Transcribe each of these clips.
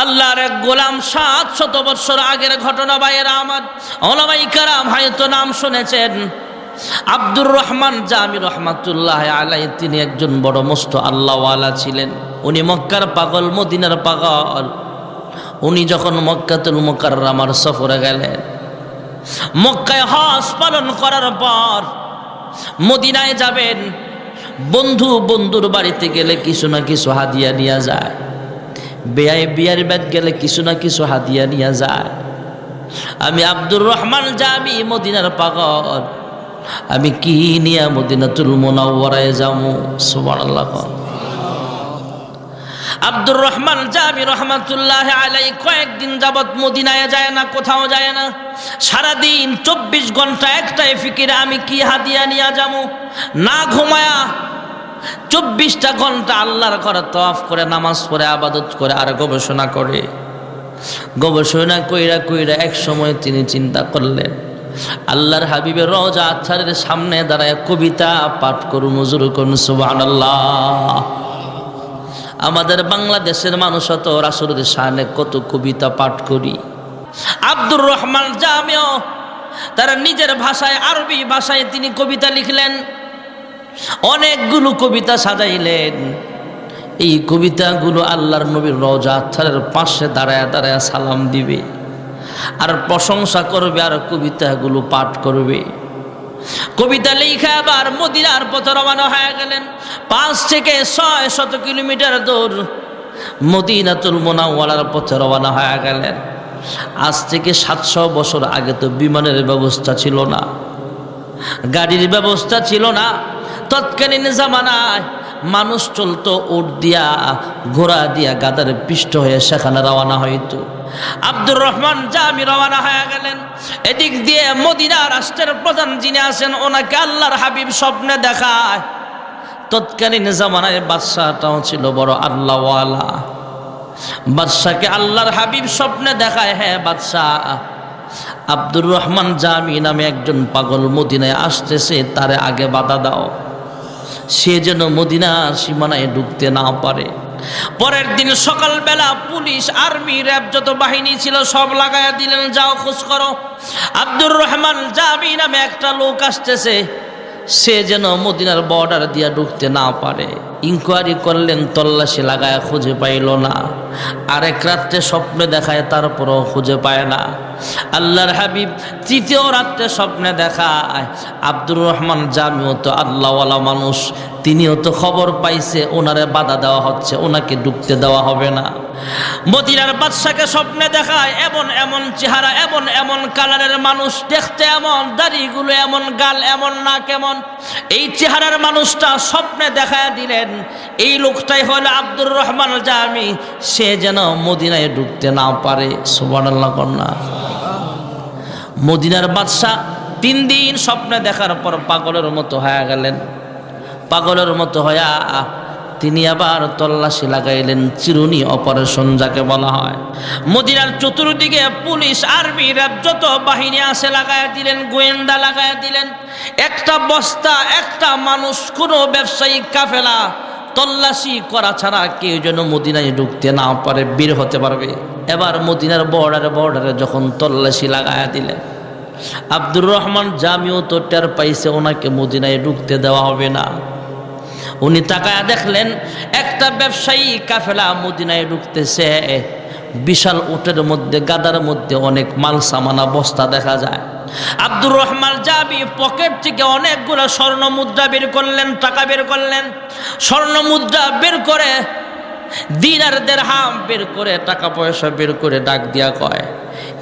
আল্লাহর এক গোলাম 700 বছর আগের ঘটনা। ভাইয়েরা আমার, ওলামায়ে কেরাম হয়তো নাম শুনেছেন, আব্দুর রহমান জামি রহমাতুল্লাহ আলাইহি। তিনি একজন বড় মস্ত আল্লাহওয়ালা ছিলেন। উনি মক্কার পাগল, মদিনার পাগল। উনি যখন মক্কাতুল মুকাররমার সফরে গেলেন, মক্কায় হজ পালন করার পর মদিনায় যাবেন, বন্ধুর বাড়িতে গেলে কিছু না কিছু হাদিয়া নিয়ে যায়। বিয়ার বাদ গেলে কিছু না কিছু হাদিয়া নিয়ে যায়। আমি আব্দুর রহমান জামি মদিনার পাগল, আমি কি নিয়ে মদিনাতুল মুনাওয়ারায় যাবো? সুবহানাল্লাহ। আব্দুর রহমান জামি রহমাতুল্লাহ আলাইহি কয়েকদিন যাবত মদিনায় যায় না, কোথাও যায় না। সারাদিন 24 ঘন্টা একটাই ফিকির, আমি কি হাদিয়া নিয়ে যাবো। না ঘুমায়া 24টা ঘন্টা আল্লাহর ঘরে তওয়াফ করে, নামাজ পড়ে, আবাদত করে আর গবেষণা করে। গবেষণা কইরা এক সময় তিনি চিন্তা করলেন, আল্লাহর হাবিবের রওজা আছারের সামনে দাঁড়ায় কবিতা পাঠ করুন, হুজুর করুন সুবহানাল্লাহ। আমাদের বাংলাদেশের মানুষ তো রাসূলের শানে কত কবিতা পাঠ করি। আব্দুর রহমান জামিও তার নিজের ভাষায়, আরবি ভাষায় তিনি কবিতা লিখলেন, অনেকগুলো কবিতা সাজাইলেন। এই কবিতাগুলো আল্লাহর নবীর রওজা আছারের পাশে দাঁড়ায় দাঁড়ায় সালাম দিবে আর প্রশংসা করবে আর কবিতাগুলো পাঠ করবে। কবিতা লেখা আবার মদিনার পথে রওনা হয়ে গেলেন। 5 থেকে 600 কিলোমিটার দূর মদিনাতুল মুনাওয়ারার পথে রওনা হয়ে গেলেন। আজ থেকে 700 বছর আগে তো বিমানের ব্যবস্থা ছিল না, গাড়ির ব্যবস্থা ছিল না। তৎকালীন জামানায় মানুষ চলতো উট দিয়া, ঘোড়া দিয়া, গাদার পিষ্ট হয়ে সেখানে রওনা হইতো। আব্দুর রহমান জামি রওনা হয়ে গেলেন। এদিক দিয়ে মদিনা রাষ্ট্রের প্রধান যিনি আছেন, ওনাকে আল্লাহর হাবিব স্বপ্নে দেখায়। তৎকালীন জামানায় বাদশাহটাও ছিল বড় আল্লাহওয়ালা। বাদশাকে আল্লাহর হাবিব স্বপ্নে দেখায়, হ্যাঁ বাদশাহ, আব্দুর রহমান জামি নামে একজন পাগল মদিনায় আসতেছে, তারে আগে বাধা দাও, সে যেন মদিনার সীমানায় ঢুকতে না পারে। পরের দিন সকালবেলা পুলিশ, আর্মি, র্যাব যত বাহিনী ছিল সব লাগাইয়া দিলেন, যাও খোঁজ করো আব্দুর রহমান জামি নামে একটা লোক আসতেছে, সে যেন মদিনার বর্ডার দিয়া ঢুকতে না পারে। ইনকোয়ারি করলেন, তল্লাশি লাগায় খুঁজে পাইল না। আরেক রাত্রে স্বপ্নে দেখায়, তারপরও খুঁজে পায় না। আল্লাহর হাবিব তৃতীয় রাত্রে স্বপ্নে দেখায়, আব্দুর রহমান জামিও তো আল্লাহওয়ালা মানুষ, তিনিও তো খবর পাইছে ওনারে বাধা দেওয়া হচ্ছে, ওনাকে ঢুকতে দেওয়া হবে না। মদিনার বাদশাকে স্বপ্নে দেখায়, এমন এমন চেহারা, এমন এমন কালারের মানুষ, দেখতে এমন, দাড়িগুলো এমন, গাল এমন, না কেমন, এই চেহারার মানুষটা স্বপ্নে দেখায় দিলেন। এই লোকটাই হলো আব্দুর রহমান জামি, সে যেন মদিনায় ঢুকতে না পারে। সুবহানাল্লাহ কন্যা। মদিনার বাদশাহ 3 দিন স্বপ্নে দেখার পর পাগলের মতো হয়ে গেলেন। পাগলের মতো হইয়া তিনি আবার তল্লাশি লাগাইলেন, চিরুনি অপারেশন যাকে বলা হয়। মদিনার চতুর্দিকে পুলিশ, আর্মি, র্যাব যত বাহিনী আছে লাগাইয়া দিলেন, গোয়েন্দা লাগাইয়া দিলেন। একটা বস্তা, একটা মানুষ, কোনো ব্যবসায়িক কাফেলা তল্লাশি করা ছাড়া কেউ যেন মদিনায় ঢুকতে না পারে, বের হতে পারবে। এবার মদিনার বর্ডারে যখন তল্লাশি লাগাইয়া দিলেন, আব্দুর রহমান জামিও তো টের পাইছে ওনাকে মদিনায় ঢুকতে দেওয়া হবে না। উনি তাকায়া দেখলেন একটা ব্যবসায়ী কাফেলা মদিনায় ঢুকতেছে। বিশাল উটের মধ্যে, গাদার মধ্যে অনেক মাল সামানা বস্তা দেখা যায়। আব্দুর রহমান জামি পকেট থেকে অনেকগুলো স্বর্ণ মুদ্রা বের করলেন, টাকা বের করলেন। স্বর্ণ মুদ্রা বের করে, দিনার দিরহাম বের করে, টাকা পয়সা বের করে ডাক দিয়া কয়,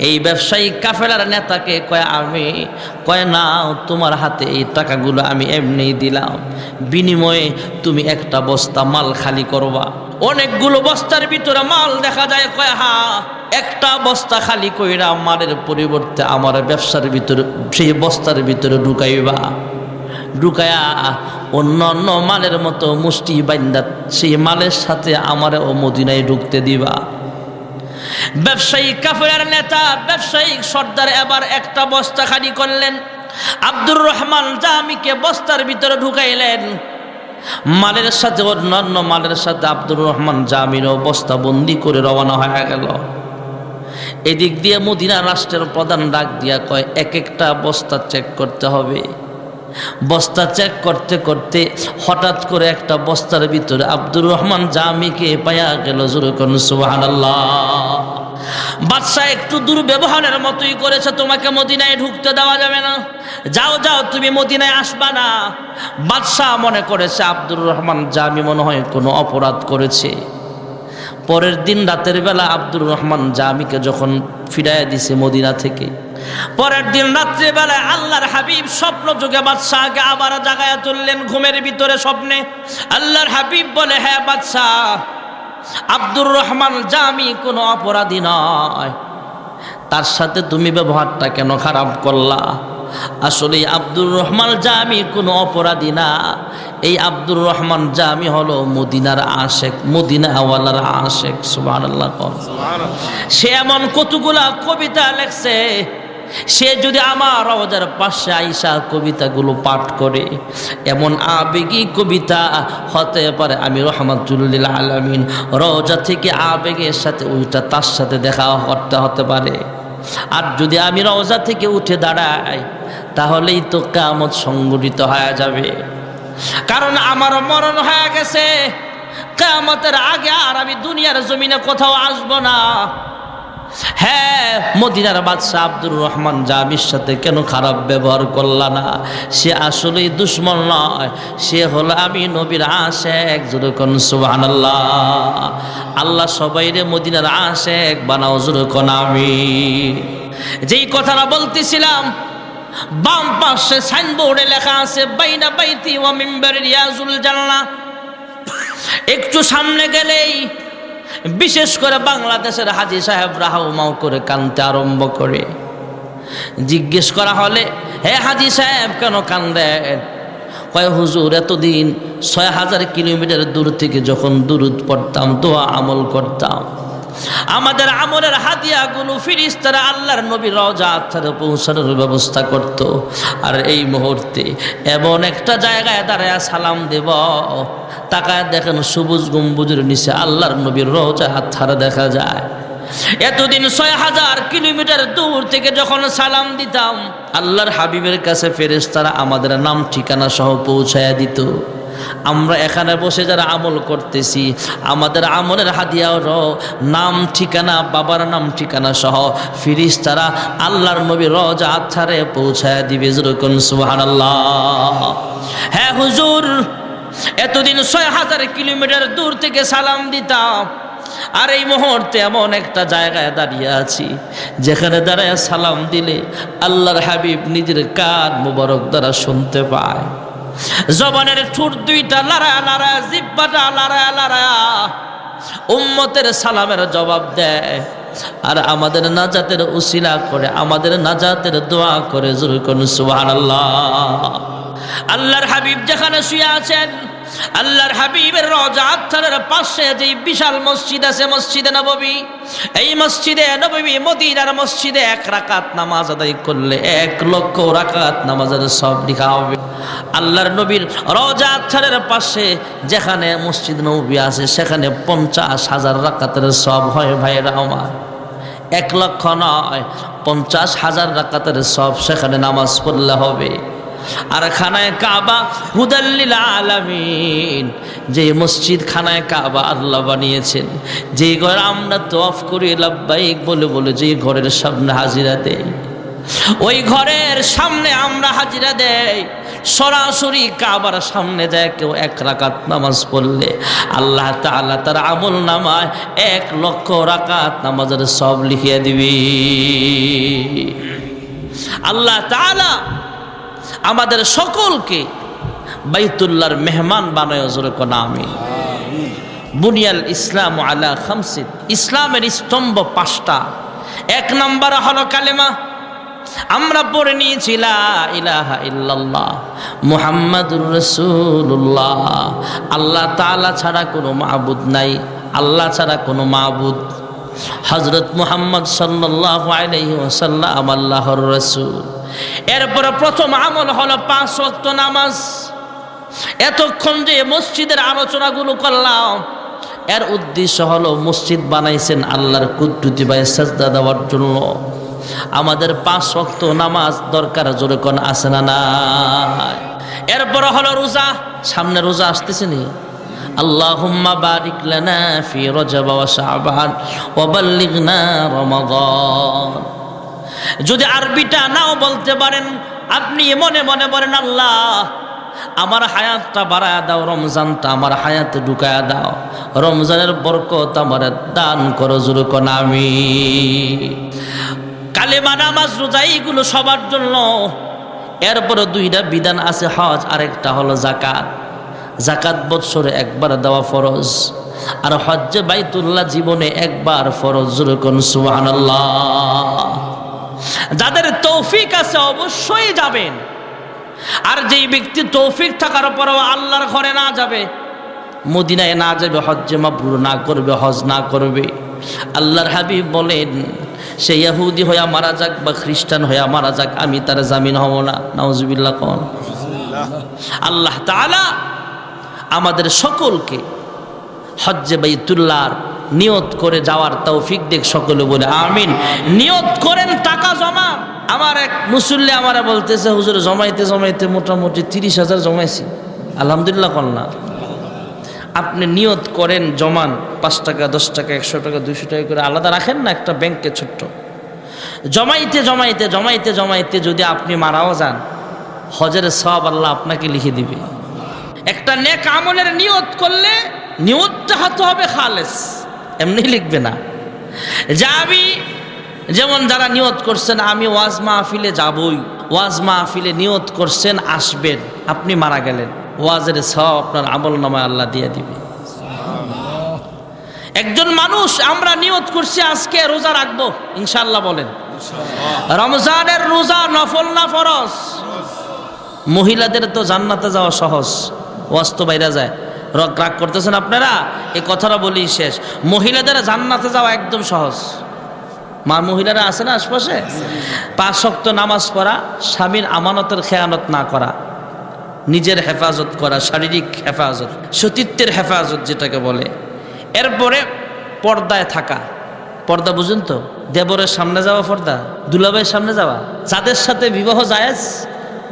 এই ব্যবসায়ী কাফেলার নেতাকে কয়, আমি কয় না, তোমার হাতে এই টাকাগুলো আমি এমনি দিলাম, বিনিময়ে তুমি একটা বস্তা মাল খালি করবা। অনেকগুলো বস্তার ভিতরে মাল দেখা যায়, কয় হ্যাঁ, একটা বস্তা খালি কইরা মালের পরিবর্তে আমার ব্যবসার ভিতরে, সেই বস্তার ভিতরে ঢুকাইবা। ঢুকায়া অন্য অন্য মালের মতো মুষ্টি বাইন্দা সেই মালের সাথে আমার ও মদিনায় ঢুকতে দিবা। ব্যবসায়িক কাফেলার নেতা, ব্যবসায়িক সর্দার এবার একটা বস্তা খালি করলেন, আব্দুর রহমান জামিকে বস্তার ভিতরে ঢুকাইলেন। মালের সাথে অন্যান্য মালের সাথে আব্দুর রহমান জামিরও বস্তাবন্দি করে রওনা হয়ে গেল। এদিক দিয়ে মদিনা রাষ্ট্রের প্রধান ডাক দিয়া কয়, এক একটা বস্তা চেক করতে হবে। বস্তা চেক করতে করতে হঠাৎ করে একটা বস্তার ভিতরে আব্দুর রহমান জামিকে পায়া গেল। জোরে করুন সুবহানাল্লাহ। বাদশা একটু দুর্ব্যবহারের মতোই করেছে, তোমাকে মদিনায় ঢুকতে দেওয়া যাবে না, যাও যাও, তুমি মদিনায় আসবা না। বাদশা মনে করেছে আব্দুর রহমান জামি মনে হয় কোনো অপরাধ করেছে। পরের দিন রাতের বেলা আব্দুর রহমান জামিকে যখন ফিরাইয়া দিছে মদিনা থেকে, পরের দিন রাত্রিবেলায় আল্লাহর হাবিব স্বপ্ন যুগে বাদশাহকে আবার জাগায়া তুললেন ঘুমের ভিতরে স্বপ্নে। আল্লাহর হাবিব বলে, হ্যাঁ বাদশাহ, আব্দুর রহমান জামি কোনো অপরাধী নয়, তার সাথে তুমি ব্যবহারটা কেন খারাপ করলা? আসলে আব্দুর রহমান জামি কোনো অপরাধী না। এই আব্দুর রহমান জামি হলো মদিনার আশেক, মদিনাওয়ালার আশেক। সুবহানাল্লাহ। সে এমন কতগুলা কবিতা লেখছে, সে যদি আমার রওজার পাশে আইসা কবিতাগুলো পাঠ করে, এমন আবেগী কবিতা হতে পারে আমি রহমাতুল লিল আলামিন রওজা থেকে আবেগের সাথে ওইটা তার সাথে দেখা করতে হতে পারে। আর যদি আমি রওজা থেকে উঠে দাঁড়াই, তাহলেই তো কিয়ামত সংঘটিত হয়ে যাবে। কারণ আমার মরণ হয়ে গেছে, কিয়ামতের আগে আর আমি দুনিয়ার জমিনে কোথাও আসব না। হ্যাঁ, মদিনার বাদশা আব্দুর রহমান জামির সাথে কেন খারাপ ব্যবহার করলা না? সে আসলেই দুশ্মন নয়, সে হলো আমি নবীর আশেক। জোরে কোন সুবহানাল্লাহ। আল্লাহ সবাইরে মদিনার আশেক বানাও। জোরে কোন আমিন। যেই কথাটা বলতেছিলাম, বাম পাশে সাইনবোর্ডে লেখা আছে বাইনা বাইতি ওয়া মিম্বার রিয়াজুল জান্নাহ। একটু সামনে গেলেই বিশেষ করে বাংলাদেশের হাজী সাহেবরা হাউমাউ করে কাঁদতে আরম্ভ করে। জিজ্ঞেস করা হলে, হে হাজী সাহেব কেন কান্দেন? কয় হুজুর, এতদিন ৬০০০ কিলোমিটার দূর থেকে যখন দুরূদ পড়তাম, দোয়া আমল করতাম, আমাদের আমলের হাদিয়াগুলো ফেরেশতারা আল্লাহর নবীর রওজা আত্মারে পৌঁছানোর ব্যবস্থা করত। আর এই মুহূর্তে এমন একটা জায়গায় দাঁড়ায় সালাম দেব, তাকায় দেখেন সবুজ গম্বুজের নিচে আল্লাহর নবীর রওজা আত্মারে দেখা যায়। এতদিন ৬০০০ কিলোমিটার দূর থেকে যখন সালাম দিতাম, আল্লাহর হাবিবের কাছে ফেরেশতারা আমাদের নাম ঠিকানা সহ পৌঁছায়া দিত। আমরা এখানে বসে যারা আমল করতেছি, আমাদের আমলের হাদিয়াও নাম ঠিকানা, বাবার নাম ঠিকানা সহ ফেরেশতারা আল্লাহর নবীর রওজা আত্মারে পৌঁছায়া দিবে। যেরকম সুবহানাল্লাহ। হ্যাঁ হুজুর, এতদিন ৬০০০ কিলোমিটার দূর থেকে সালাম দিতাম, আর এই মুহূর্তে এমন একটা জায়গায় দাঁড়িয়ে আছি যেখানে দাঁড়ায় সালাম দিলে আল্লাহর হাবিব নিজের কান মুবারক দ্বারা শুনতে পায়। জবানের ঠোঁট দুইটা লড়ায়া লড়ায়া, জিহ্বাটা লড়ায়া লড়ায়া উম্মতের সালামের জবাব দেয়। আর আমাদের নাজাতের উসিলা করে, আমাদের নাজাতের দোয়া করে। জোরে করুন সুবহানাল্লাহ। আল্লাহর হাবিব যেখানে শুয়ে আছেন, আল্লাহর হাবিবের রওজা আত্মারের পাশে যে বিশাল মসজিদ আছে, মসজিদে নববী, এই মসজিদে নববী মদিনার মসজিদে 1 রাকাত নামাজ আদায় করলে 1 লক্ষ রাকাত নামাজের সব লেখা হবে। আল্লাহর নবীর রওজা আত্মারের পাশে যেখানে মসজিদ নববী আছে, সেখানে 50,000 রাকাতের সব হয়। ভাইরা আমার, 1 লক্ষ নয়, 50,000 রাকাতের সব সেখানে নামাজ পড়লে হবে। আর খানায় কাবা হুদাল্লিল আলামিন, যে মসজিদ খানায় কাবা আল্লাহ বানিয়েছেন, যে ঘর আমরা তওয়াফ করি লাব্বাইক বলে বলে, যে ঘরের সামনে হাজিরা দেই, ওই ঘরের সামনে আমরা হাজিরা দেই। সরাসরি কাবার সামনে যায় কেউ 1 রাকাত নামাজ পড়লে আল্লাহ তাআলা তার আমল নামায় 1 লক্ষ রাকাত নামাজের সব লিখিয়ে দিবি। আল্লাহ তাআলা আমাদের সকলকে বাইতুল্লাহর মেহমান বানায়। জোরে কোন আমিন। বুনিয়াল ইসলাম আলা খামসিন, ইসলামের স্তম্ভ 5টা। 1 নম্বর হলো কালেমা। আমরা পড়ে নিয়েছি লা ইলাহা ইল্লাল্লাহ মুহাম্মাদুর রাসূলুল্লাহ। আল্লাহ তাআলা ছাড়া কোনো মাবুদ নাই, আল্লাহ ছাড়া কোনো মাবুদ। হযরত মুহাম্মদ সাল্লাল্লাহু আলাইহি ওয়াসাল্লাম আল্লাহর রাসূল। এরপর প্রথম আমল হলো 5 ওয়াক্ত নামাজ। এতক্ষণ যে মসজিদের আলোচনাগুলো করলাম, এর উদ্দেশ্য হলো মসজিদ বানাইছেন আল্লাহর কুদরতি ভাই সাজদা দেওয়ার জন্য। আমাদের 5 ওয়াক্ত নামাজ দরকার, জোরে কোন আছে না নাই? এরপর হলো রোজা, সামনে রোজা আসতেছে নি। আল্লাহুম্মা বারিক লানা ফি রজব ওয়া শাবান ওয়া বাল্লিগনা রমাদান। যদি আরবিটা নাও বলতে পারেন, আপনি মনে মনে বলেন, আল্লাহ আমার হায়াতটা বাড়ায়া দাও, রমজানটা আমার হায়াতে ঢুকায়া দাও, রমজানের বরকত আমার দান করো, জোরে কোন আমিন। কালেমা, নামাজ, রোজা এইগুলো সবার জন্য। এরপরে 2টা বিধান আছে, হজ, আরেকটা হলো যাকাত। যাকাত বৎসরে একবার দেওয়া ফরজ, আর হজ্জে বাইতুল্লাহ জীবনে একবার ফরজ, জোরে কোন সুবহানাল্লাহ। যাদের তৌফিক আছে অবশ্যই যাবেন, আর যেই ব্যক্তি তৌফিক থাকার পরেও আল্লাহর ঘরে না যাবে, মদিনায় না যাবে, হজ্জে মাবরুর না করবে, হজ না করবে, আল্লাহর হাবিব বলেন সে ইহুদি হইয়া মারা যাক বা খ্রিস্টান হইয়া মারা যাক, আমি তার জামিন হব না। নাউজুবিল্লাহ কোন। আল্লাহ তাআলা আমাদের সকলকে হজ্জে বাইতুল্লাহর নিয়ত করে যাওয়ার তৌফিক দেখ, সকলে বলে আমিন। নিয়ত করেন, টাকা জমা। আমার এক মুসল্লি আমারা বলতেছে, হুজুর জমাইতে জমাইতে মোটামুটি 30,000 জমাইছি। আলহামদুলিল্লাহ কন্যা। আপনি নিয়ত করেন, জমান 5 টাকা, 10 টাকা, 100 টাকা, 200 টাকা করে আলাদা রাখেন না একটা ব্যাংকে ছোট্ট। জমাইতে জমাইতে জমাইতে জমাইতে যদি আপনি মারাও যান, হজের সওয়াব আল্লাহ আপনাকে লিখে দিবে। একটা নেক আমলের নিয়ত করলে নিয়তটা হতে হবে খালেস, এমনি লিখবে না। যা আমি যেমন যারা নিয়ত করছেন আমি ওয়াজ মাহফিলে যাবই, ওয়াজ মাহফিলে নিয়ত করছেন আসবেন, আপনি মারা গেলেন, ওয়াজের সওয়াব আপনার আমল নামায় আল্লাহ দিয়ে দিবে। একজন মানুষ আমরা নিয়ত করছি আজকে রোজা রাখবো, ইনশাআল্লাহ বলেন। রমজানের রোজা নফল না ফরজ? মহিলাদের তো জান্নাতে যাওয়া সহজ, ওয়াজ তো বাইরে যায়। রাগ করতেছেন আপনারা? এই কথাটা বলি শেষ। মহিলাদের জান্নাতে যাওয়া একদম সহজ। মহিলারা আছে না আশপাশে? 5 ওয়াক্ত নামাজ পড়া, স্বামীর আমানতের খেয়ানত না করা, নিজের হেফাজত করা, শারীরিক হেফাজত, সতীত্বের হেফাজত যেটাকে বলে। এরপরে পর্দায় থাকা। পর্দা বুঝুন তো? দেবরের সামনে যাওয়া পর্দা, দুলাভাইয়ের সামনে যাওয়া। যাদের সাথে বিবাহ জায়েজ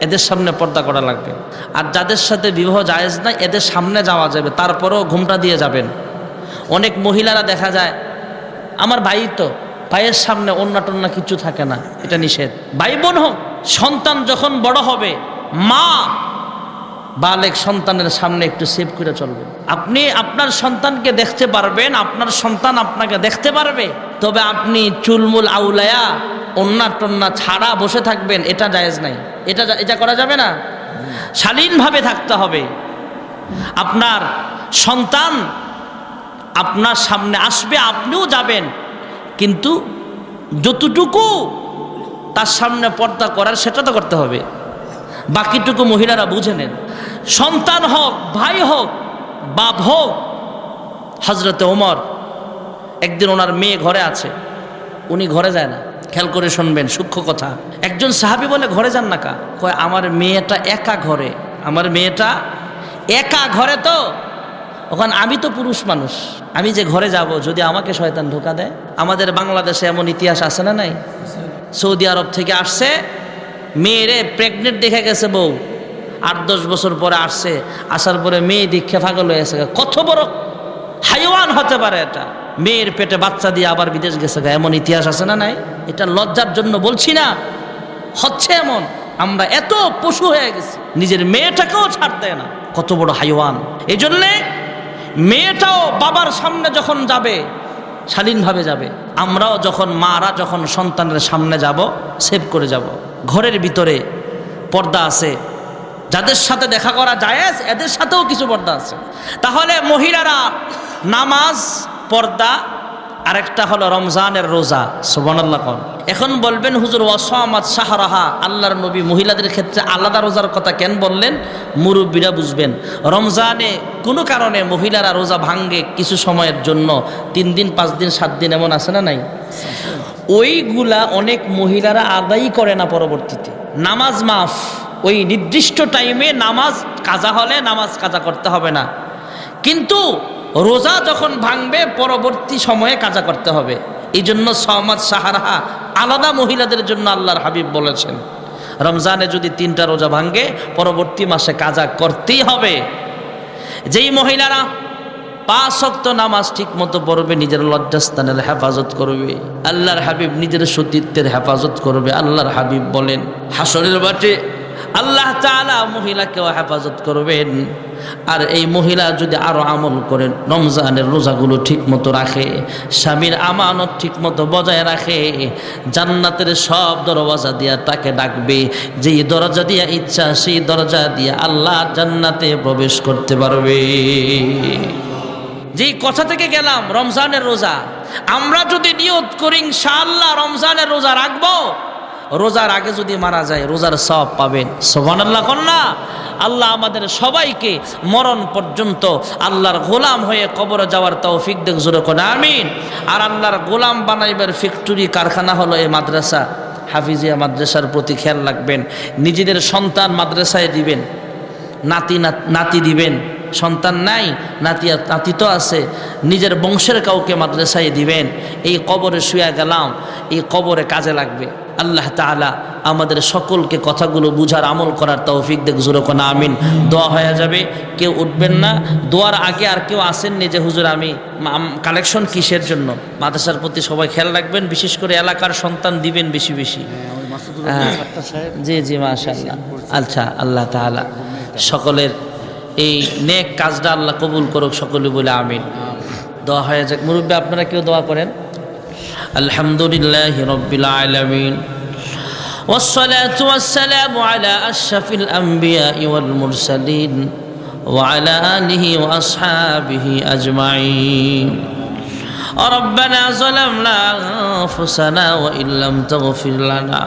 এদের সামনে পর্দা করা লাগবে, আর যাদের সাথে বিবাহ জায়েজ না এদের সামনে যাওয়া যাবে, তারপরেও ঘুমটা দিয়ে যাবেন। অনেক মহিলারা দেখা যায়, আমার ভাই তো, ভাইয়ের সামনে ওন্না টন্না কিছু থাকে না, এটা নিষেধ। ভাই বোন হোক, সন্তান যখন বড় হবে, মা বালেক সন্তানের সামনে একটু সেভ করে চলবেন। আপনি আপনার সন্তানকে দেখতে পারবেন, আপনার সন্তান আপনাকে দেখতে পারবে, তবে আপনি চুলমুল আউলায়া ওন্না টন্না ছাড়া বসে থাকবেন, এটা জায়েজ নাই, এটা করা যাবে না। শালীনভাবে থাকতে হবে। আপনার সন্তান আপনার সামনে আসবে, আপনিও যাবেন, কিন্তু যতটুকু তার সামনে পর্দা করার সেটা তো করতে হবে, বাকিটুকু মহিলারা বুঝে নেন। সন্তান হোক, ভাই হোক, বাপ হোক। হজরতে ওমর একদিন ওনার মেয়ে ঘরে আছে, উনি ঘরে যায় না। খেয়াল করে শুনবেন, সূক্ষ্ম কথা। একজন সাহাবী বলে, ঘরে যান না কা? কয় আমার মেয়েটা একা ঘরে, আমার মেয়েটা একা ঘরে, তো ওখানে আমি তো পুরুষ মানুষ, আমি যে ঘরে যাব যদি আমাকে শয়তান ধোকা দেয়। আমাদের বাংলাদেশে এমন ইতিহাস আছে না নাই? সৌদি আরব থেকে আসছে, মেয়েরে প্রেগনেন্ট দেখে গেছে বউ, 8-10 বছর পরে আসছে, আসার পরে মেয়ে দীক্ষা পাগল হয়ে গেছে। কত বড় হাইওয়ান হতে পারে এটা! মেয়ের পেটে বাচ্চা দিয়ে আবার বিদেশ গেছে, এমন ইতিহাস আছে না নাই? এটা লজ্জার জন্য বলছি না, হচ্ছে এমন। আমরা এত পশু হয়ে গেছি, নিজের মেয়েটাকেও ছাড়তে না, কত বড় হাইওয়ান। এই জন্যে মেয়েটাও বাবার সামনে যখন যাবে শালীনভাবে যাবে। আমরাও যখন মারা যখন সন্তানের সামনে যাব, সেভ করে যাব। ঘরের ভিতরে পর্দা আছে, যাদের সাথে দেখা করা জায়েজ এদের সাথেও কিছু পর্দা আছে। তাহলে মহিলারা নামাজ, পর্দা, আরেকটা হলো রমজানের রোজা। সুবহানাল্লাহ। এখন বলবেন হুজুর ওয়াসামাত শাহরাহা, আল্লাহর নবী মহিলাদের ক্ষেত্রে আলাদা রোজার কথা কেন বললেন? মুরব্বীরা বুঝবেন। রমজানে কোনো কারণে মহিলারা রোজা ভাঙ্গে কিছু সময়ের জন্য, 3 দিন 5 দিন 7 দিন, এমন আছে না নাই? ওইগুলা অনেক মহিলারা আদায়ই করে না পরবর্তীতে। নামাজ মাফ, ওই নির্দিষ্ট টাইমে নামাজ কাজা হলে নামাজ কাজা করতে হবে না, কিন্তু রোজা যখন ভাঙবে পরবর্তী সময়ে কাজা করতে হবে। এই জন্য সওমাত সাহারাহা আলাদা মহিলাদের জন্য আল্লাহর হাবিব বলেছেন, রমজানে যদি 3টা রোজা ভাঙে পরবর্তী মাসে কাজা করতেই হবে। যেই মহিলারা 5 ওয়াক্ত নামাজ ঠিক মতো পড়বে, নিজের লজ্জাস্থানের হেফাজত করবে, আল্লাহর হাবিব নিজের সতীত্বের হেফাজত করবে। আল্লাহর হাবিব বলেন হাসরের মাঠে আল্লাহ তাআলা মহিলাকেও হেফাজত করবেন। আর এই মহিলা যদি আরো আমল করেন, রমজানের রোজাগুলো ঠিক মতো রাখে, স্বামীর আমানত ঠিক মতো বজায় রাখে, জান্নাতের সব দরওয়াজা দিয়া তাকে ডাকবে। যেই দরজা দিয়া ইচ্ছা সেই দরজা দিয়া আল্লাহ জান্নাতে প্রবেশ করতে পারবে। যেই কথা থেকে গেলাম রমজানের রোজা, আমরা যদি নিয়ত করি ইনশাআল্লাহ রমজানের রোজা রাখবো, রোজার আগে যদি মারা যায় রোজার সওয়াব পাবেন। সুবহানাল্লাহ কন্যা। আল্লাহ আমাদের সবাইকে মরণ পর্যন্ত আল্লাহর গোলাম হয়ে কবরে যাওয়ার তৌফিক দেখ, জোরে কোন আমিন। আর আল্লাহর গোলাম বানাইবার ফ্যাক্টরি কারখানা হলো এই মাদ্রাসা, হাফিজিয়া মাদ্রাসার প্রতি খেয়াল রাখবেন। নিজেদের সন্তান মাদ্রাসায় দিবেন, নাতি দিবেন, সন্তান নাই নাতি তো আছে, নিজের বংশের কাউকে মাদ্রাসায় দিবেন। এই কবরে শুয়ে গেলাম, এই কবরে কাজে লাগবে। আল্লাহ তাআলা আমাদের সকলকে কথাগুলো বুঝার আমল করার তৌফিক দেখ, জোরে কোন আমিন। দোয়া হয়ে যাবে, কেউ উঠবেন না। দোয়ার আগে আর কেউ আসেননি যে হুজুর আমি কালেকশন কিসের জন্য, মাদ্রাসার প্রতি সবাই খেয়াল রাখবেন, বিশেষ করে এলাকার সন্তান দিবেন বেশি বেশি। জি জি মাশাআল্লাহ। আচ্ছা, আল্লাহ তাআলা সকলের এই নেক কাজটা আল্লাহ কবুল করুক, সকলে বলে আমিন। দোয়া হয়ে যাক। মুরব্বী আপনারা কেউ দোয়া করেন। আলহামদুলিল্লাহি রাব্বিল আলামিন والصلاة والسلام على أشرف الأنبياء والمرسلين وعلى آله وأصحابه أجمعين. ربنا ظلمنا أنفسنا وإن لم تغفر لنا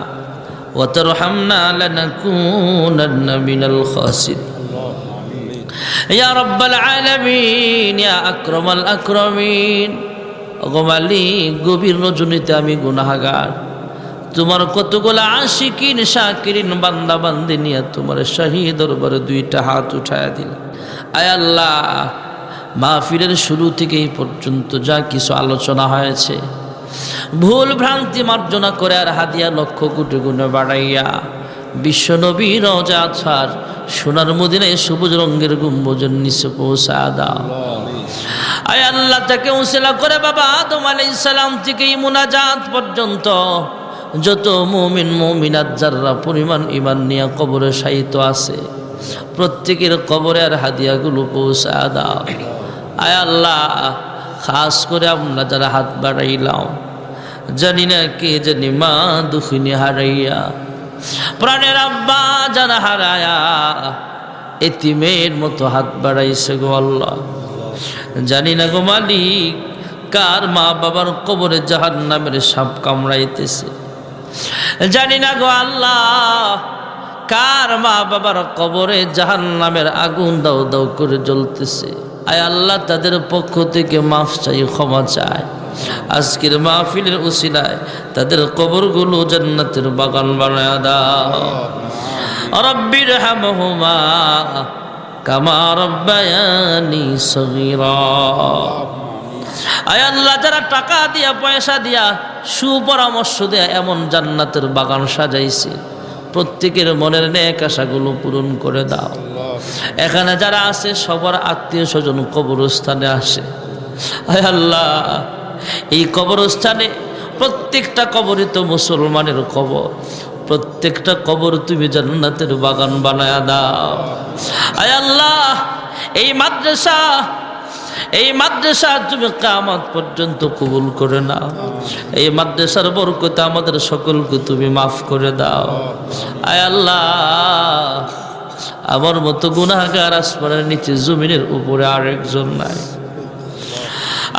وترحمنا لنكونن من الخاسرين. يا رب العالمين يا أكرم الأكرمين. মালিক, গভীর রজনীতে আমি গুনাহগার, তোমার কতগুলো আশিকিন শাকিরিন বান্দা বান্দি নিয়ে তোমার শাহী দরবারে 2টা হাত উঠায়া দিল। আয় আল্লাহ, মাহফিলের শুরু থেকে এই পর্যন্ত যা কিছু আলোচনা হয়েছে, ভুল ভ্রান্তি মার্জনা করে আর হাদিয়া লক্ষ কোটি গুণে বাড়াইয়া বিশ্ব নবী রওজা ছাড় সোনার মদিনায় সবুজ রঙের গম্বুজের নিচে পৌঁছা দাও। আয় আল্লাহ, তাকে উসিলা করে বাবা আদম আলাইহিস সালাম থেকে মুনাজাত পর্যন্ত যত মুমিন মুমিনাত যারা পরিমাণ ঈমান নিয়ে কবরে শায়িত আছে, প্রত্যেকের কবরে আর হাদিয়াগুলো পৌঁছা দাও। আয় আল্লাহ, খাস করে আমরা যারা হাত বাড়াইলাম, জানি না কে জানি মা দুঃখিনী হারাইয়া, প্রাণের আব্বা যারা হারায়া এতিমের মতো হাত বাড়াইছে গো আল্লাহ, জানি না গো মালিক কার মা বাবার কবরে জাহান্নামের সাপ কামড়াইতেছে, জানি না গো আল্লাহ কার মা বাবার কবরে জাহান্নামের আগুন দাও দাও করে জ্বলতেছে। আয় আল্লাহ, তাদের পক্ষ থেকে মাফ চাই, ক্ষমা চাই। আজকের মাহফিলের উসিলায় তাদের কবরগুলো জান্নাতের বাগান বানায়া দাও। রব্বির হামহুমা কামা রব্বায়ানি সগীরা। আয় আল্লাহ, যারা টাকা দিয়া পয়সা দিয়া সুপরামর্শ দেয়া এমন জান্নাতের বাগান সাজাইছে, প্রত্যেকের মনের নেক আশাগুলো পূরণ করে দাও। এখানে যারা আছে সবার আত্মীয় স্বজন কবরস্থানে আসে। আয় আল্লাহ, এই কবরস্থানে প্রত্যেকটা কবরই তো মুসলমানের কবর, প্রত্যেকটা কবর তুমি জান্নাতের বাগান বানায়া দাও। আয় আল্লাহ, এই মাদ্রাসা তুমি কিয়ামত পর্যন্ত কবুল করে নাও। এই মাদ্রাসার বরকতে আমাদের সকলকে তুমি মাফ করে দাও। আয় আল্লাহ, আমার মতো গুনাহগার আসমানের নিচে জমিনের উপরে আরেকজন নাই।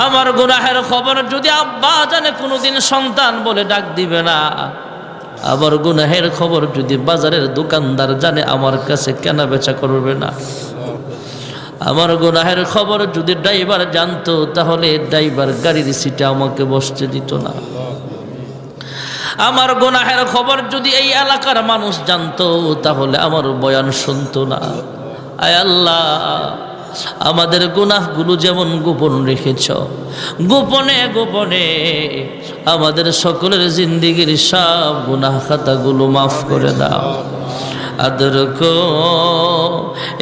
আমার গুনাহের খবর যদি আব্বা জানে কোনোদিন সন্তান বলে ডাক দিবে না। আমার গুনাহের খবর যদি বাজারের দোকানদার জানে আমার কাছে কেনা বেচা করবে না। আমার গুনাহের খবর যদি ড্রাইভার জানতো তাহলে ড্রাইভার গাড়ির সিটে আমাকে বসতে দিত না। আমার গুনাহের খবর যদি এই এলাকার মানুষ জানতো তাহলে আমার বয়ান শুনতো না। আয় আল্লাহ, আমাদের গুনাহগুলো যেমন গোপন রেখেছ, গোপনে গোপনে আমাদের সকলের জিন্দেগির সব গুনাহ খাতাগুলো মাফ করে দাও। আদর কো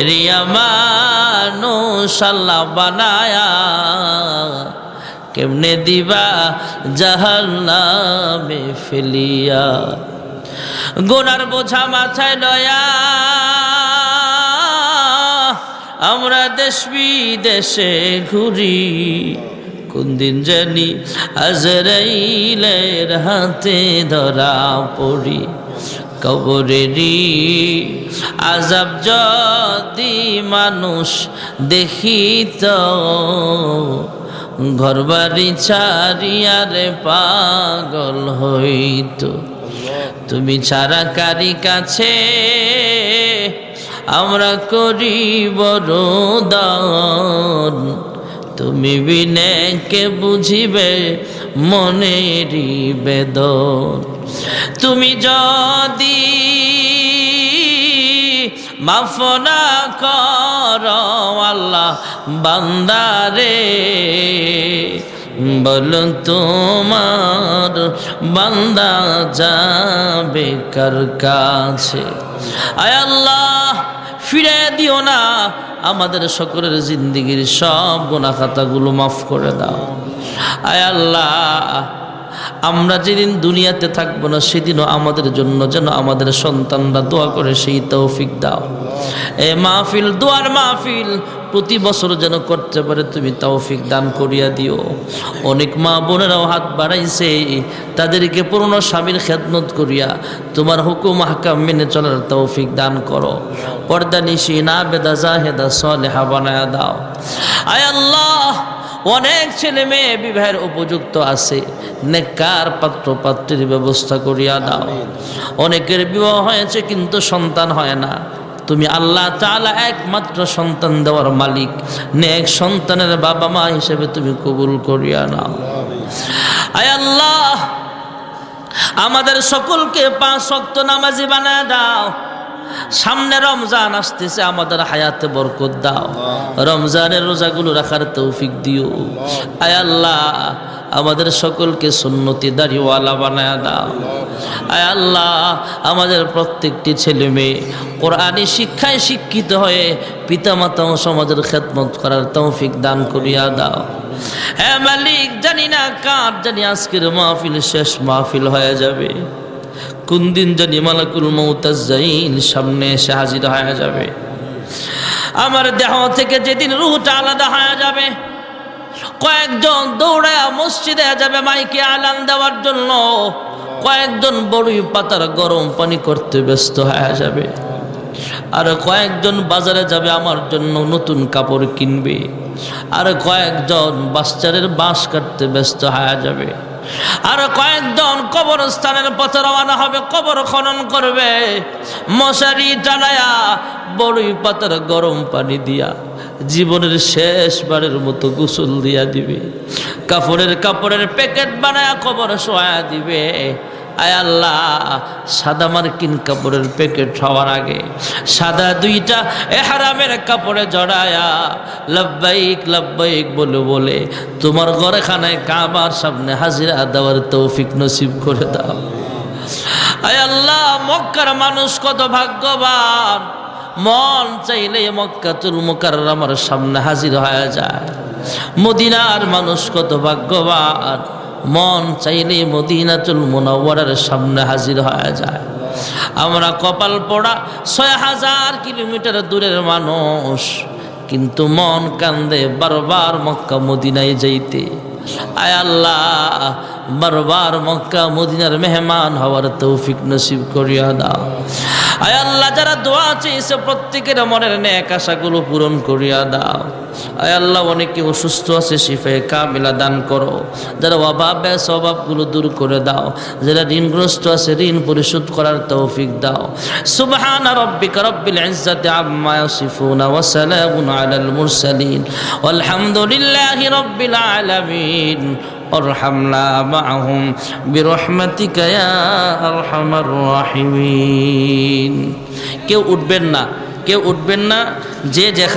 রিয়ামানো শাল্লা বানায়া, কেমনে দিবা জাহান্নামে ফেলিয়া। গুনার বোঝা মাথায় লয়া আমরা দেশ বিদেশে ঘুরি, কোন দিন জানি আজরাইলের হাতে ধরা পড়ি। কবরেরই আযাব যদি মানুষ দেখিত, ঘরবাড়ি ছাড়িয়ারে পাগল হইত। তুমি ছাড়া কারি কাছে আমরা করি বরদান, তুমি বিনে কে বুঝিবে মনেরই বেদন। তুমি যদি মাফ না করো আল্লাহ বান্দারে, বলো তোমার বান্দা যাবে কার কাছে। আয় আল্লাহ, ফিরে দিও না আমাদের সকলের জিন্দেগির সব গুনাহ খাতাগুলো মাফ করে দাও। আয় আল্লাহ, আমরা যেদিন দুনিয়াতে থাকবো না সেদিনও আমাদের জন্য যেন আমাদের সন্তানরা দোয়া করে সেই তৌফিক দাও। এ মাহফিল দোয়ার মাহফিল প্রতি বছর যেন করতে পারে তুমি তৌফিক দান করিয়া দিও। অনেক মা বোনেরাও হাত বাড়াইছে, তাদেরকে পূর্ণ স্বামীর খেদমত করিয়া তোমার হুকুম হাকাম মেনে চলার তৌফিক দান করো। পর্দা নিশি না বেদা জাহেদা সালেহা বানায়া দাও। আয় আল্লাহ, অনেক ছেলে মেয়ে বিবাহের উপযুক্ত আছে, নেককার পাত্র পাত্রীর ব্যবস্থা করিয়া দাও। অনেকের বিবাহ হয়েছে কিন্তু সন্তান হয় না, তুমি আল্লাহ তাআলা একমাত্র সন্তান দেওয়ার মালিক, নেক সন্তানের বাবা মা হিসেবে তুমি কবুল করিয়া নাও। আয় আল্লাহ, আমাদের সকলকে 5 ওয়াক্ত নামাজি বানায় দাও। সামনে রমজান আসতেছে, আমাদের হায়াতে বরকত দাও। রমজানের রোজাগুলো রাখার তৌফিক দিও। আয় আল্লাহ, আমাদের সকলকে সুন্নতি দাড়িওয়ালা বানায়া দাও। আয় আল্লাহ, আমাদের প্রত্যেকটি ছেলে মেয়ে কোরআনী শিক্ষায় শিক্ষিত হয়ে পিতামাতা ও সমাজের খেদমত করার তৌফিক দান করিয়া দাও। হে মালিক, জানি না কার জানি আজকের মাহফিল শেষ মাহফিল হয়ে যাবে, কোন দিন জানি মালাকুল মউত আজরাইল সামনে এসে হাজির হয়ে যাবে। আমার দেহ থেকে যেদিন রূহটা আলাদা হয়ে যাবে, কয়েকজন দৌড়ায় মসজিদে যাবে মাইকে আলান দেওয়ার জন্য, কয়েকজন বড়ই পাতার গরম পানি করতে ব্যস্ত হয়ে যাবে, আর কয়েকজন বাজারে যাবে আমার জন্য নতুন কাপড় কিনবে, আর কয়েকজন বাচ্চাদের বাঁশ কাটতে ব্যস্ত হয়ে যাবে, আর কয়েকজন কবরস্থানের পথে রওনা হবে, কবর খনন করবে, মশারি টানায়া বড়ই পাতার গরম পানি দিয়া জীবনের শেষবারের মতো গোসল দিয়া দিবে, কাপড়ের প্যাকেট বানায়া কবর শোয়া দিবে। আয় আল্লাহ, সাদা মার্কিন কাপড়ের প্যাকেট হওয়ার আগে সাদা 2টা ইহরামের কাপড়ে জড়ায়া লব্বাইক লব্বাইক বলে বলে তোমার ঘরখানায় কাবার সামনে হাজিরা দেওয়ার তৌফিক নসিব করে দাও। আয় আল্লাহ, মক্কার মানুষ কত ভাগ্যবান, মন চাইলে মক্কাতুল মুকাররমার সামনে হাজির হয়ে যায়। মদিনার মানুষ কত ভাগ্যবান, মন চাইলে মদিনাতুল মুনাওয়ারার সামনে হাজির হয়ে যায়। আমরা কপাল পোড়া 6000 কিলোমিটার দূরের মানুষ, কিন্তু মন কান্দে বারবার মক্কা মদিনায় যাইতে। আয় আল্লাহ, বারবার মক্কা মদিনার মেহমান হওয়ার তৌফিক নসিব করিয়া দাও। আয় আল্লাহ, যারা দোয়া চেয়েছে প্রত্যেকের মনের নেক আশাগুলো পূরণ করিয়া দাও। আয় আল্লাহ, অনেকে অসুস্থ আছে, শিফায়ে কামিলা দান করো। যারা অভাবে স্বভাবগুলো দূর করে দাও, যারা ঋণগ্রস্ত আছে ঋণ পরিশোধ করার তৌফিক দাও। সুবহান রাব্বিকা রাব্বিল ইজ্জাতি আম্মা ইয়াসিফুন ওয়া সালামুন আলাল মুরসালিন ওয়ালহামদুলিল্লাহি রাব্বিল আলামিন। ওয়ারহামনা মাআহুম বিরহমাতিকা ইয়া আরহামার রাহিমিন। কেউ উঠবেন না, কেউ উঠবেন না, যে যেখানে